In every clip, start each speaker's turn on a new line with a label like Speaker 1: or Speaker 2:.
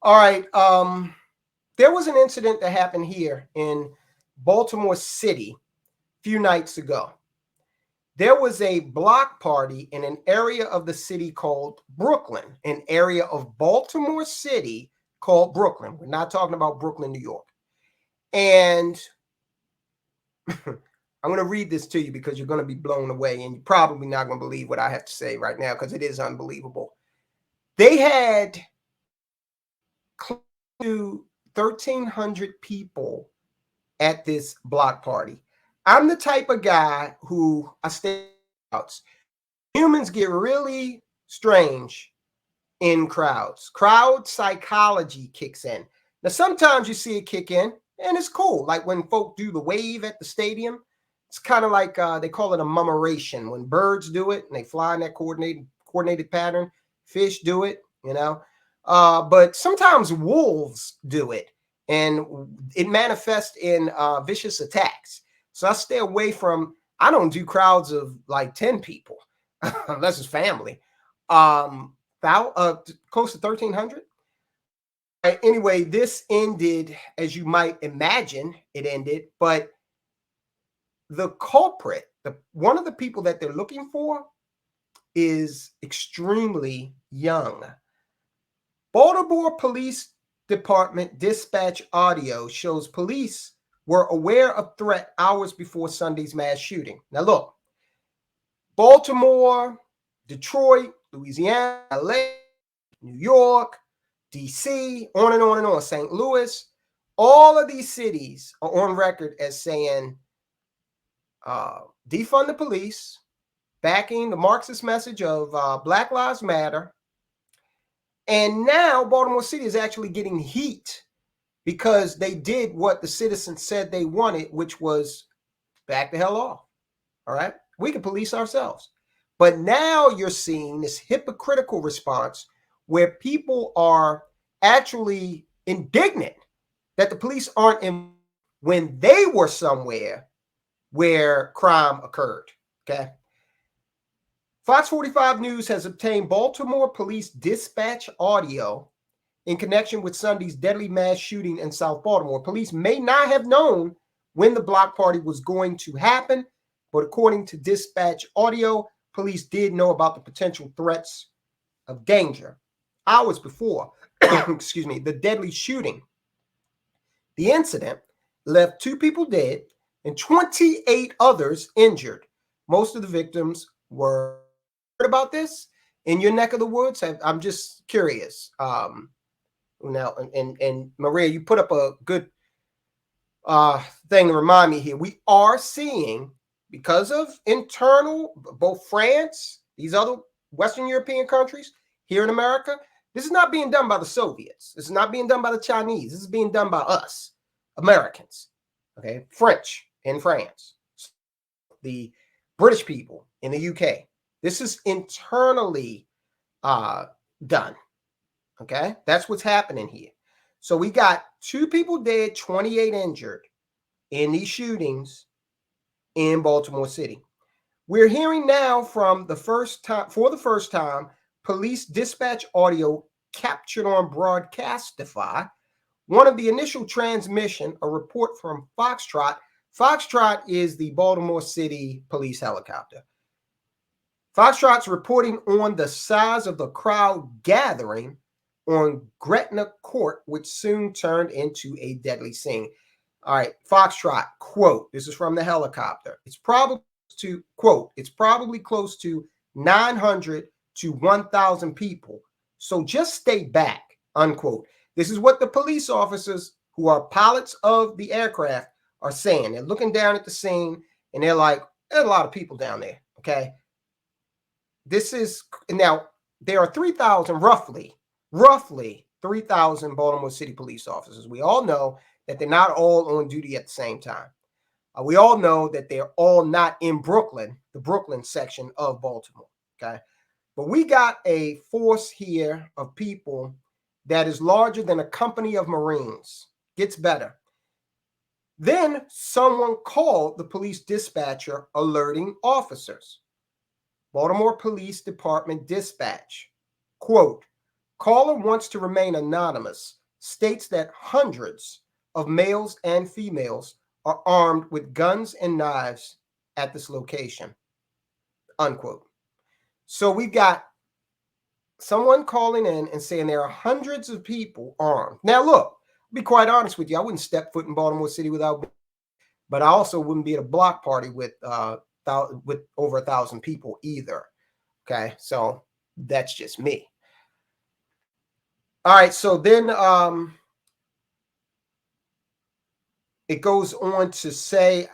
Speaker 1: All right. There was an incident that happened here in Baltimore City a few nights ago. There was a block party in an area of the city called Brooklyn, an area of Baltimore City called Brooklyn. We're not talking about Brooklyn, New York. And I'm going to read this to you because you're going to be blown away and you're probably not going to believe what I have to say right now because it is unbelievable. They had close to 1,300 people at this block party. I'm the type of guy who I stay out. Humans get really strange in crowds. Crowd psychology kicks in. Now, sometimes you see it kick in, and it's cool. Like when folk do the wave at the stadium, it's kind of like they call it a murmuration. When birds do it and they fly in that coordinated pattern, fish do it, you know. But sometimes wolves do it, and it manifests in vicious attacks. So I stay away from. I don't do crowds of like 10 people, unless it's family. Close to 1,300. Anyway, this ended as you might imagine it ended, but the culprit, one of the people that they're looking for, is extremely young. Baltimore Police Department dispatch audio shows police were aware of threat hours before Sunday's mass shooting. Now look, Baltimore, Detroit, Louisiana, LA, New York, DC, on and on and on, St. Louis, all of these cities are on record as saying defund the police, backing the Marxist message of Black Lives Matter. And now Baltimore City is actually getting heat because they did what the citizens said they wanted, which was back the hell off. All right. We can police ourselves. But now you're seeing this hypocritical response where people are actually indignant that the police aren't in when they were somewhere where crime occurred. Okay. Fox 45 News has obtained Baltimore police dispatch audio in connection with Sunday's deadly mass shooting in South Baltimore. Police may not have known when the block party was going to happen, but according to dispatch audio, police did know about the potential threats of danger hours before, the deadly shooting. The incident left 2 people dead and 28 others injured. Most of the victims were heard about this in your neck of the woods. I'm just curious. Now, and Maria, you put up a good thing to remind me here. We are seeing, because of internal, both France, these other Western European countries, here in America, this is not being done by the Soviets. This is not being done by the Chinese. This is being done by us, Americans, okay? French in France, the British people in the UK. This is internally done, okay? That's what's happening here. So we got 2 people dead, 28 injured in these shootings in Baltimore City. We're hearing now for the first time, police dispatch audio captured on Broadcastify. One of the initial transmission, a report from Foxtrot. Foxtrot is the Baltimore City police helicopter. Foxtrot's reporting on the size of the crowd gathering on Gretna Court, which soon turned into a deadly scene. All right, Foxtrot, quote, this is from the helicopter. It's probably close to 900 to 1,000 people. So just stay back, unquote. This is what the police officers who are pilots of the aircraft are saying. They're looking down at the scene and they're like, there's a lot of people down there, okay? This is, now, there are 3,000, roughly 3,000 Baltimore City police officers. We all know that they're not all on duty at the same time. We all know that they're all not in Brooklyn, the Brooklyn section of Baltimore, okay? But we got a force here of people that is larger than a company of Marines. Gets better. Then someone called the police dispatcher alerting officers. Baltimore Police Department dispatch, quote, Caller wants to remain anonymous, states that hundreds of males and females are armed with guns and knives at this location, unquote. So we've got someone calling in and saying there are hundreds of people armed. Now, look, I'll be quite honest with you. I wouldn't step foot in Baltimore City without, but I also wouldn't be at a block party with over 1,000 people either. Okay, so that's just me. All right, so then it goes on to say,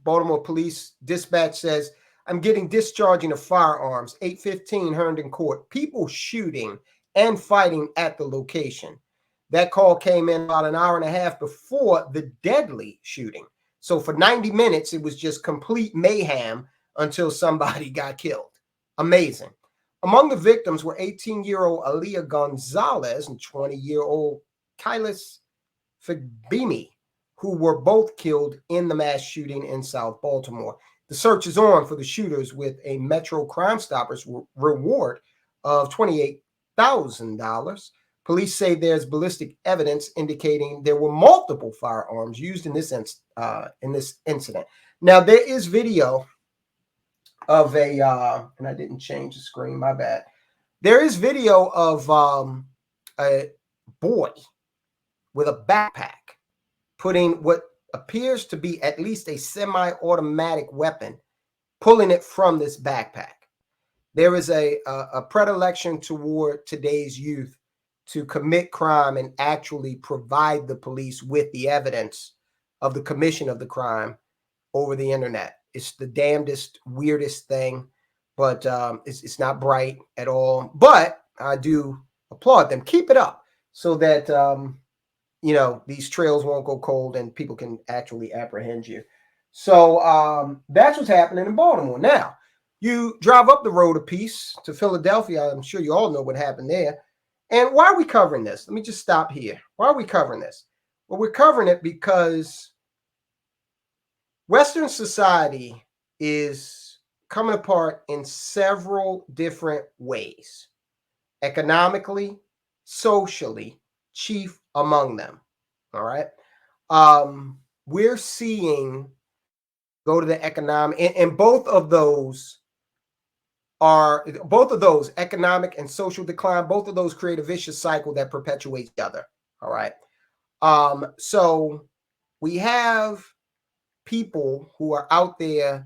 Speaker 1: Baltimore Police Dispatch says, I'm getting discharging of firearms, 8:15 Herndon Court. People shooting and fighting at the location. That call came in about an hour and a half before the deadly shooting. So for 90 minutes, it was just complete mayhem until somebody got killed. Amazing. Among the victims were 18-year-old Aaliyah Gonzalez and 20-year-old Kylis Figbimi, who were both killed in the mass shooting in South Baltimore. The search is on for the shooters with a Metro Crime Stoppers reward of $28,000. Police say there's ballistic evidence indicating there were multiple firearms used in this incident. Now, there is video of a, and I didn't change the screen, my bad. There is video of a boy with a backpack putting what appears to be at least a semi-automatic weapon, pulling it from this backpack. There is a predilection toward today's youth to commit crime and actually provide the police with the evidence of the commission of the crime over the internet. It's the damnedest, weirdest thing, but it's not bright at all. But I do applaud them. Keep it up so that you know, these trails won't go cold and people can actually apprehend you. So that's what's happening in Baltimore. Now, you drive up the road a piece to Philadelphia. I'm sure you all know what happened there. And why are we covering this? Let me just stop here. Why are we covering this? Well, we're covering it because Western society is coming apart in several different ways. Economically, socially, chief among them. All right. We're seeing go to the economic, and both of those, economic and social decline, both of those create a vicious cycle that perpetuates each other. All right. So we have people who are out there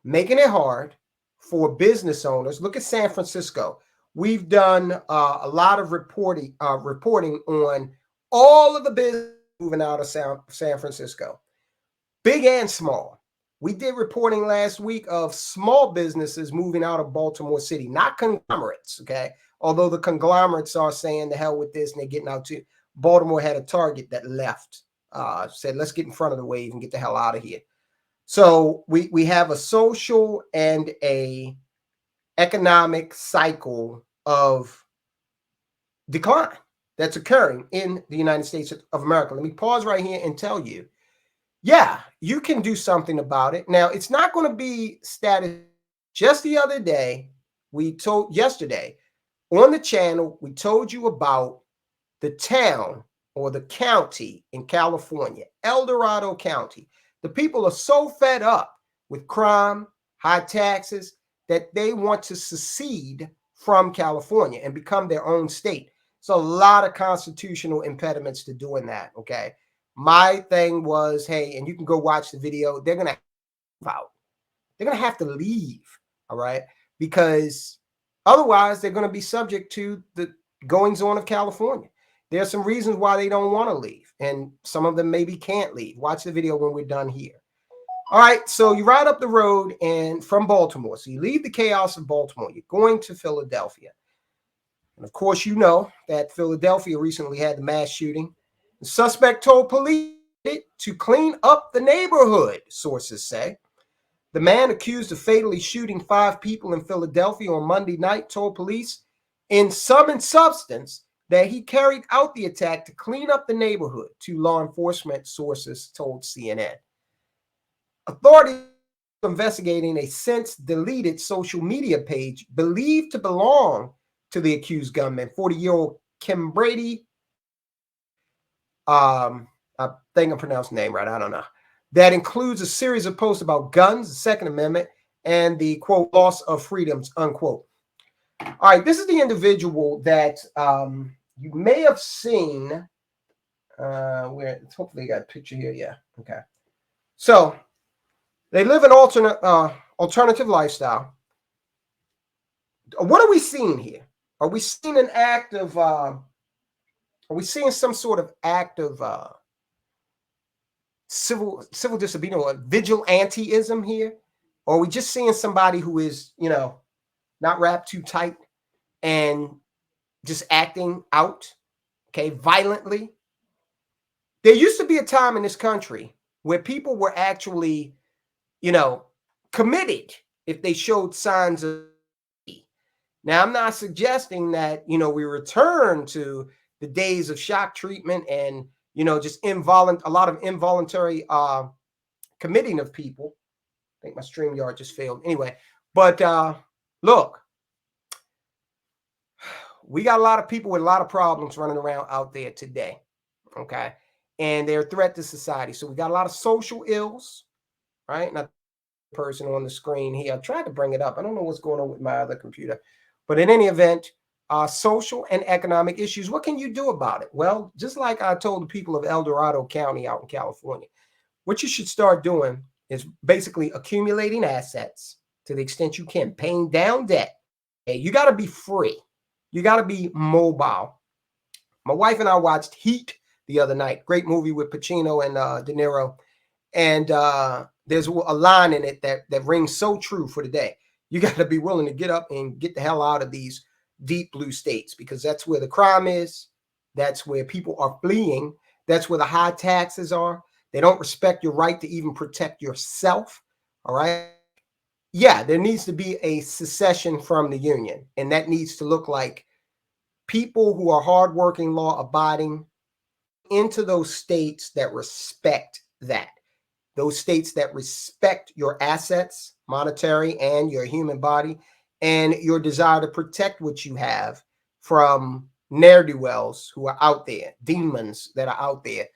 Speaker 1: making it hard for business owners. Look at San Francisco. We've done a lot of reporting on all of the business moving out of San Francisco, big and small. We did reporting last week of small businesses moving out of Baltimore City, not conglomerates, okay? Although the conglomerates are saying the hell with this and they're getting out too. Baltimore had a Target that left, said, let's get in front of the wave and get the hell out of here. So we have a social and a economic cycle of decline that's occurring in the United States of America. Let me pause right here and tell you, yeah, you can do something about it. Now, it's not going to be static. Just the other day, yesterday on the channel, we told you about the town or the county in California, El Dorado County. The people are so fed up with crime, high taxes, that they want to secede from California and become their own state. So a lot of constitutional impediments to doing that, okay? My thing was, hey, and you can go watch the video, they're going to move out. They're going to have to leave, all right? Because otherwise, they're going to be subject to the goings-on of California. There are some reasons why they don't want to leave, and some of them maybe can't leave. Watch the video when we're done here. All right, so you ride up the road and from Baltimore. So you leave the chaos of Baltimore. You're going to Philadelphia. And of course, you know that Philadelphia recently had the mass shooting. The suspect told police to clean up the neighborhood, sources say. The man accused of fatally shooting 5 people in Philadelphia on Monday night told police in sum and substance that he carried out the attack to clean up the neighborhood, 2 law enforcement sources told CNN. Authorities investigating a since deleted social media page believed to belong to the accused gunman, 40-year-old Kim Brady. I think I pronounced the name right. I don't know. That includes a series of posts about guns, the Second Amendment, and the, quote, loss of freedoms, unquote. All right, this is the individual that you may have seen. Where hopefully you got a picture here. Yeah, okay. So they live an alternative lifestyle. What are we seeing here? Are we seeing an act of? Are we seeing some sort of act of civil disobedience or vigilanteism here? Or are we just seeing somebody who is, not wrapped too tight and just acting out, okay, violently? There used to be a time in this country where people were actually, committed if they showed signs of. Now, I'm not suggesting that, we return to the days of shock treatment and, just a lot of involuntary committing of people. I think my StreamYard just failed. Anyway, but look, we got a lot of people with a lot of problems running around out there today, okay? And they're a threat to society. So we got a lot of social ills, right? Not the person on the screen here. I tried to bring it up. I don't know what's going on with my other computer. But in any event, social and economic issues, what can you do about it? Well, just like I told the people of El Dorado County out in California, what you should start doing is basically accumulating assets to the extent you can, paying down debt. Okay, you got to be free. You got to be mobile. My wife and I watched Heat the other night. Great movie with Pacino and De Niro. And there's a line in it that rings so true for today. You got to be willing to get up and get the hell out of these deep blue states, because that's where the crime is. That's where people are fleeing. That's where the high taxes are. They don't respect your right to even protect yourself. All right. Yeah, there needs to be a secession from the union. And that needs to look like people who are hardworking, law abiding into those states that respect that. Those states that respect your assets, monetary and your human body, and your desire to protect what you have from ne'er-do-wells who are out there, demons that are out there.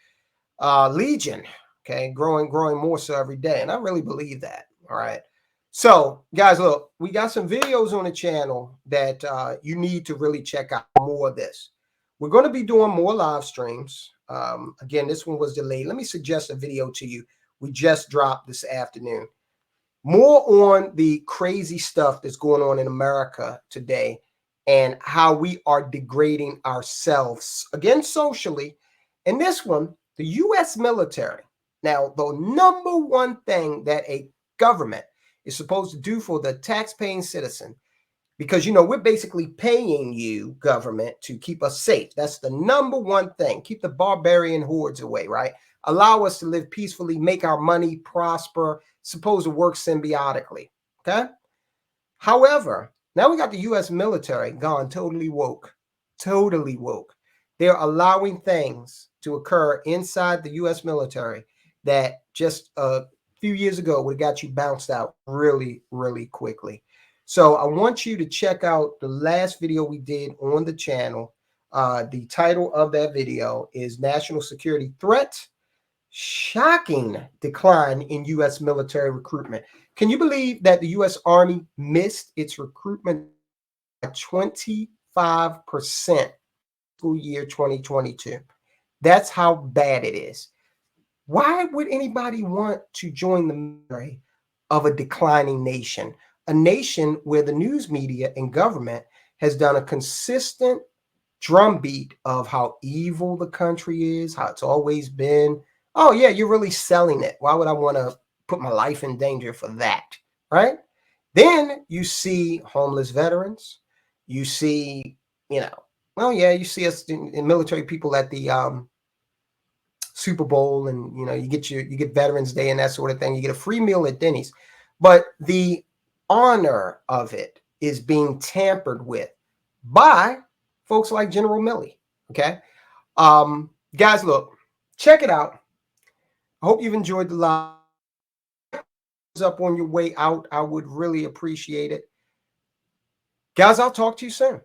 Speaker 1: Legion, okay, growing more so every day. And I really believe that. All right. So, guys, look, we got some videos on the channel that you need to really check out more of this. We're going to be doing more live streams. Again, this one was delayed. Let me suggest a video to you. We just dropped this afternoon. More on the crazy stuff that's going on in America today and how we are degrading ourselves, again, socially. And this one, the U.S. military. Now, the number one thing that a government is supposed to do for the tax-paying citizen, because, we're basically paying you, government, to keep us safe. That's the number one thing. Keep the barbarian hordes away, right? Allow us to live peacefully, make our money prosper, supposed to work symbiotically, okay? However, now we got the U.S. military gone totally woke, totally woke. They're allowing things to occur inside the U.S. military that just a few years ago would have got you bounced out really, really quickly. So I want you to check out the last video we did on the channel. The title of that video is National Security Threat, Shocking Decline in U.S. Military Recruitment. Can you believe that the U.S. Army missed its recruitment by 25% school year 2022? That's how bad it is. Why would anybody want to join the military of a declining nation? A nation where the news media and government has done a consistent drumbeat of how evil the country is, how it's always been. Oh, yeah, you're really selling it. Why would I want to put my life in danger for that, right? Then you see homeless veterans. You see, you see us in military people at the Super Bowl, and you get Veterans Day and that sort of thing. You get a free meal at Denny's, but the honor of it is being tampered with by folks like General Milley. Okay, guys, look, check it out. I hope you've enjoyed the live. Up on your way out, I would really appreciate it, guys. I'll talk to you soon.